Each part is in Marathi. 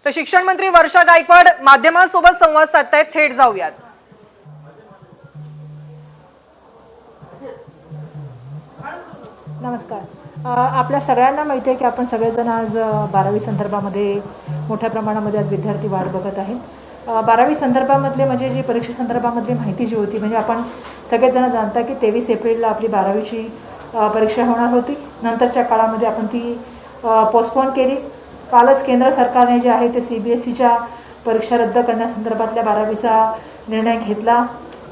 तर शिक्षण मंत्री वर्षा गायकवाड माध्यमांसोबत संवाद साधतायत, थेट जाऊयात। नमस्कार। आपल्या सगळ्यांना माहिती आहे की आपण सगळेजण आज 12वी संदर्भामध्ये मोठ्या प्रमाणामध्ये आज विद्यार्थी वाट बघत आहेत। 12वी संदर्भामधले म्हणजे जी परीक्षा संदर्भामधली माहिती जी होती, म्हणजे आपण सगळेजण जाणता की 23 एप्रिलला आपली 12वीची परीक्षा होणार होती। नंतरच्या काळामध्ये आपण ती पोस्टपोन केली। कालच केंद्र सरकारने जे आहे ते CBSEच्या परीक्षा रद्द करण्यासंदर्भातल्या 12वीचा निर्णय घेतला।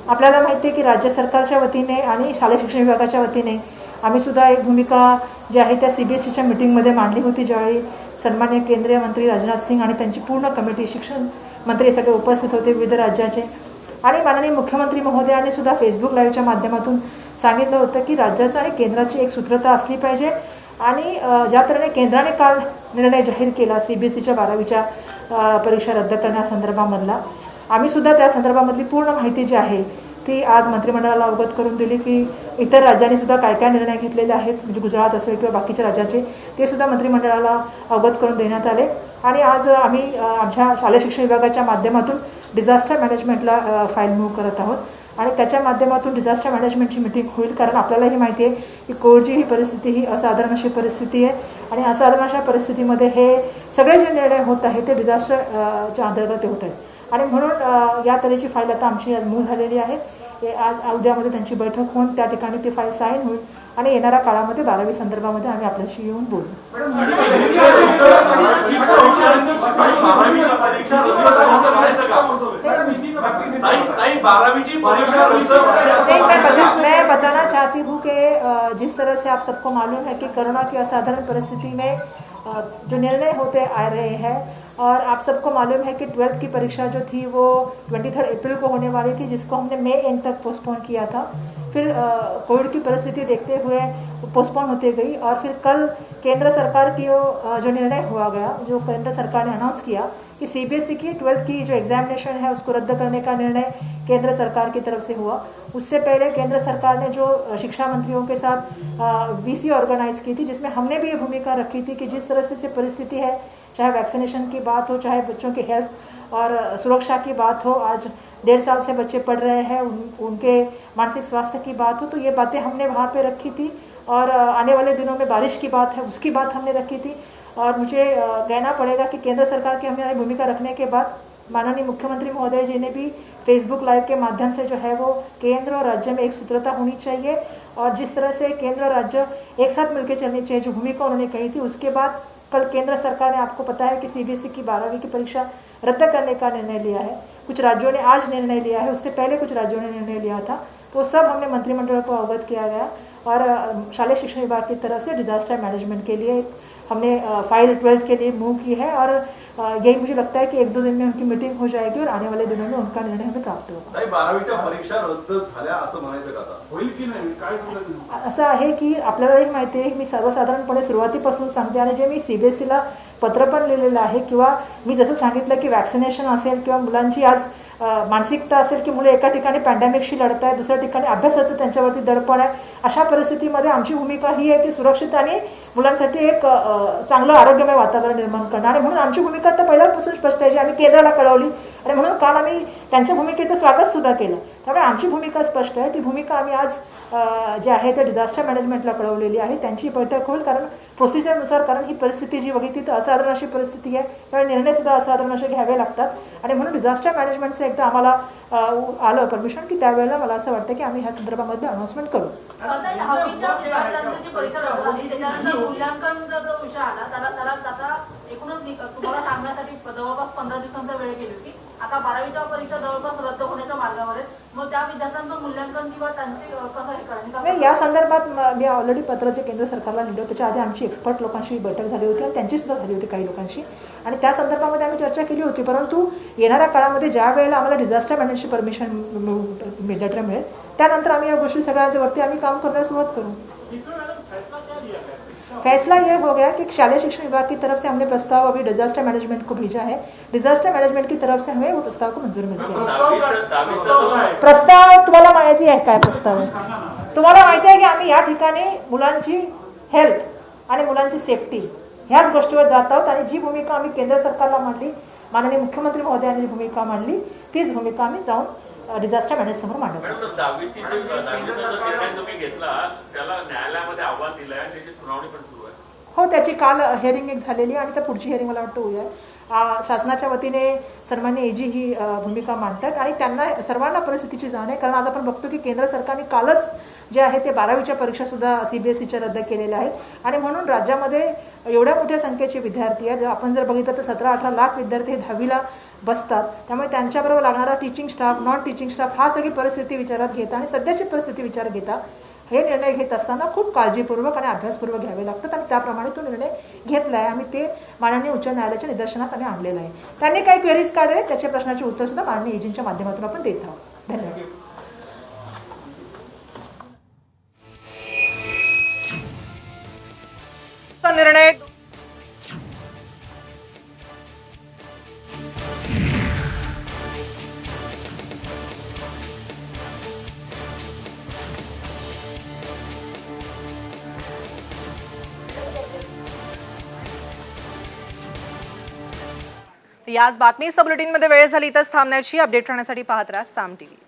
आपल्याला माहिती आहे की राज्य सरकारच्या वतीने आणि शालेय शिक्षण विभागाच्या वतीने आम्ही सुद्धा एक भूमिका जी आहे त्या CBSEच्या मीटिंगमध्ये मांडली होती, ज्यावेळी सन्माननीय केंद्रीय मंत्री राजनाथ सिंग आणि त्यांची पूर्ण कमिटी शिक्षण मंत्री सगळे उपस्थित होते विविध राज्याचे। आणि माननीय मुख्यमंत्री महोदयांनी सुद्धा फेसबुक लाईव्हच्या माध्यमातून सांगितलं होतं की राज्याचं आणि केंद्राची एक सूत्रता असली पाहिजे। आणि ज्या तऱ्हेने केंद्राने काल निर्णय जाहीर केला CBSEच्या 12वीच्या परीक्षा रद्द करण्यासंदर्भामधला, आम्ही सुद्धा त्या संदर्भामधली पूर्ण माहिती जी आहे ती आज मंत्रिमंडळाला अवगत करून दिली की इतर राज्यांनी सुद्धा काय काय निर्णय घेतलेले आहेत, म्हणजे गुजरात असेल किंवा बाकीच्या राज्याचे, ते सुद्धा मंत्रिमंडळाला अवगत करून देण्यात आले। आणि आज आम्ही आमच्या शालेय शिक्षण विभागाच्या माध्यमातून डिझास्टर मॅनेजमेंटला फाईल मूव्ह करत आहोत आणि त्याच्या माध्यमातून डिझास्टर मॅनेजमेंटची मीटिंग होईल। कारण आपल्यालाही माहिती आहे की कोविडची ही परिस्थिती ही असाधारण अशी परिस्थिती आहे आणि असाधारण अशा परिस्थितीमध्ये हे सगळे जे निर्णय होत आहेत ते डिझास्टरच्या अंतर्गत होत आहेत आणि म्हणून या तऱ्हेची फाईल आता आमची मूव्ह झालेली आहे। आज उद्यामध्ये त्यांची बैठक होऊन त्या ठिकाणी ती फाईल साईन होईल आणि येणाऱ्या काळामध्ये 12वी संदर्भामध्ये आम्ही आपल्याशी येऊन बोलू। मैं बताना चाहती हूँ कि जिस तरह से आप सबको मालूम है कि कोरोना की असाधारण परिस्थिति में जो निर्णय होते आ रहे हैं, और आप सबको मालूम है कि 12th की परीक्षा जो थी वो 23 अप्रैल को होने वाली थी, जिसको हमने मई एंड तक पोस्टपोन किया था। फिर कोविड की परिस्थिति देखते हुए पोस्टपोन होते गई और फिर कल केंद्र सरकार की जो निर्णय हुआ गया, जो केंद्र सरकार ने अनाउंस किया कि CBSE की 12th की जो एग्जामिनेशन है उसको रद्द करने का निर्णय केंद्र सरकार की तरफ से हुआ। उससे पहले केंद्र सरकार ने जो शिक्षा मंत्रियों के साथ VC ऑर्गेनाइज की थी, जिसमें हमने भी ये भूमिका रखी थी कि जिस तरह से परिस्थिति है, चाहे वैक्सीनेशन की बात हो, चाहे बच्चों की हेल्थ और सुरक्षा की बात हो, आज 1.5 साल से बच्चे पढ़ रहे हैं, उनके मानसिक स्वास्थ्य की बात हो, तो ये बातें हमने वहाँ पे रखी थी। और आने वाले दिनों में बारिश की बात है, उसकी बात हमने रखी थी। और मुझे कहना पड़ेगा कि केंद्र सरकार की हमारी भूमिका रखने के बाद माननीय मुख्यमंत्री महोदय जी ने भी फेसबुक लाइव के माध्यम से जो है वो केंद्र और राज्य में एक सूत्रता होनी चाहिए और जिस तरह से केंद्र और राज्य एक साथ मिलकर चलनी चाहिए, जो भूमिका उन्होंने कही थी, उसके बाद कल केंद्र सरकार ने, आपको पता है कि CBSE की 12वीं की परीक्षा रद्द करने का निर्णय लिया है। कुछ राज्यों ने आज निर्णय लिया है, उससे पहले कुछ राज्यों ने निर्णय लिया था, तो सब हमने मंत्रिमंडल को अवगत किया गया और शालेय शिक्षण विभाग की तरफ से डिजास्टर मैनेजमेंट के लिए हमने फाइल 12th के लिए मूव की है और यही मुझे लगता है कि 1-2 दिन में उनकी मीटिंग हो जाएगी और आने वाले दिनों में उनका निर्णय हमें प्राप्त होगा। 12वीच्या परीक्षा रद्द झाल्या असं म्हणायचं का? होईल की नाही, काय असं आहे की आपल्यालाही माहिती आहे, मी सर्वसाधारणपणे सुरुवातीपासून सांगते आणि जे मी CBSEला पत्र पण लिहिलेलं आहे किंवा मी जसं सांगितलं की वॅक्सिनेशन असेल किंवा मुलांची आज मानसिकता असेल की मुलं एका ठिकाणी पॅन्डेमिकशी लढत आहे, दुसऱ्या ठिकाणी अभ्यासाचं त्यांच्यावरती दडपण आहे, अशा परिस्थितीमध्ये आमची भूमिका ही आहे की सुरक्षित आणि मुलांसाठी एक चांगलं आरोग्यमय वातावरण निर्माण करणं आणि म्हणून आमची भूमिका तर पहिल्यापासून स्पष्ट आहे, जी आम्ही केंद्राला कळवली आणि म्हणून काल आम्ही त्यांच्या भूमिकेचं स्वागत सुद्धा केलं। त्यामुळे आमची भूमिका स्पष्ट आहे, ती भूमिका आम्ही आज जे आहे ते डिझास्टर मॅनेजमेंटला कळवलेली आहे। त्यांची बैठक होईल कारण प्रोसिजरनुसार, कारण ही परिस्थिती जी बघितली तर असाधारण अशी परिस्थिती आहे, त्यामुळे निर्णय सुद्धा असाधारण असे घ्यावे लागतात आणि म्हणून डिझास्टर मॅनेजमेंटचं एकदा आम्हाला आलं परमिशन की त्यावेळेला मला असं वाटतं की आम्ही ह्या संदर्भामध्ये अनाउन्समेंट करू। तुम्हाला सांगण्यासाठी जवळपास 15 दिवसांचा वेळ गेली होती, आता 12वीच्या परीक्षा जवळपास रद्द होण्याच्या मार्गावर आहे, मग त्या विद्यार्थ्यांचं मूल्यांकन किंवा त्यांचे कसं हे करणे? या संदर्भात मी ऑलरेडी पत्राचे केंद्र सरकारला लिहिलं, त्याच्या आधी आमची एक्सपर्ट लोकांशी बैठक झाली होती आणि त्यांची सुद्धा झाली होती काही लोकांशी आणि त्या संदर्भामध्ये आम्ही चर्चा केली होती। परंतु येणाऱ्या काळामध्ये ज्या वेळेला आम्हाला डिझास्टर मॅनेजमेंटची परमिशन लेटर मिळेल त्यानंतर आम्ही या गोष्टी सगळ्यांवरती आम्ही काम करण्यास सुरुवात करू। फैसला ये हो गया कि शालेय शिक्षण विभाग की तरफ से हमने प्रस्ताव अभी डिजास्टर मैनेजमेंट को भेजा है, डिजास्टर मैनेजमेंट की तरफ से हमें वो प्रस्ताव को मंजूरी मिलती है। प्रस्ताव तुम्हाला माहिती आहे काय प्रस्ताव आहे? तुम्हाला माहिती आहे की आम्ही या ठिकाणी मुलांची हेल्थ आणि मुलांची सेफ्टी ह्याच गोष्टीवर जात आहोत आणि जी भूमिका आम्ही केंद्र सरकारला मांडली, माननीय मुख्यमंत्री महोदयांनी जी भूमिका मांडली तीच भूमिका आम्ही जाऊन डिझास्टर मॅनेज समोर मांडत आहोत. मॅडम, दहावीचा जो निर्णय तुम्ही घेतला त्याला न्यायालयामध्ये आव्हान दिलं आहे, त्याची सुनावणी पण सुरू आहे. हो, त्याची काल हिअरिंग एक झालेली आणि त्या पुढची हिअरिंग मला वाटतं उद्या शासनाच्या वतीने सन्माननीय एजी ही भूमिका मांडतात आणि त्यांना सर्वांना परिस्थितीची जाण आहे. कारण आज आपण बघतो की केंद्र सरकारने कालच जे आहे ते 12वीच्या परीक्षा सुद्धा CBSEच्या रद्द केलेल्या आहेत आणि म्हणून राज्यामध्ये एवढ्या मोठ्या संख्येचे विद्यार्थी आहेत. आपण जर बघितलं तर 17-18 लाख विद्यार्थी 10वीला बसतात. त्यामुळे त्यांच्याबरोबर लागणारा teaching staff, non teaching staff हा सगळी परिस्थिती विचारात घेता आणि सध्याची परिस्थिती विचारात घेता हे निर्णय घेत असताना खूप काळजीपूर्वक आणि अभ्यासपूर्वक घ्यावे लागतात आणि त्याप्रमाणे तो निर्णय घेतला आहे. आम्ही ते माननीय उच्च न्यायालयाच्या निदर्शनास आम्ही आणलेलं आहे. त्यांनी काही क्वेरीज काढले, त्याच्या प्रश्नाचे उत्तर सुद्धा माननीय एजींच्या माध्यमातून आपण देत आहोत. धन्यवाद. निर्णय याच बातमी सब बुलेटिनमध्ये वेळ झाली इथंच थांबण्याची. अपडेट राहण्यासाठी पाहत राहा साम TV.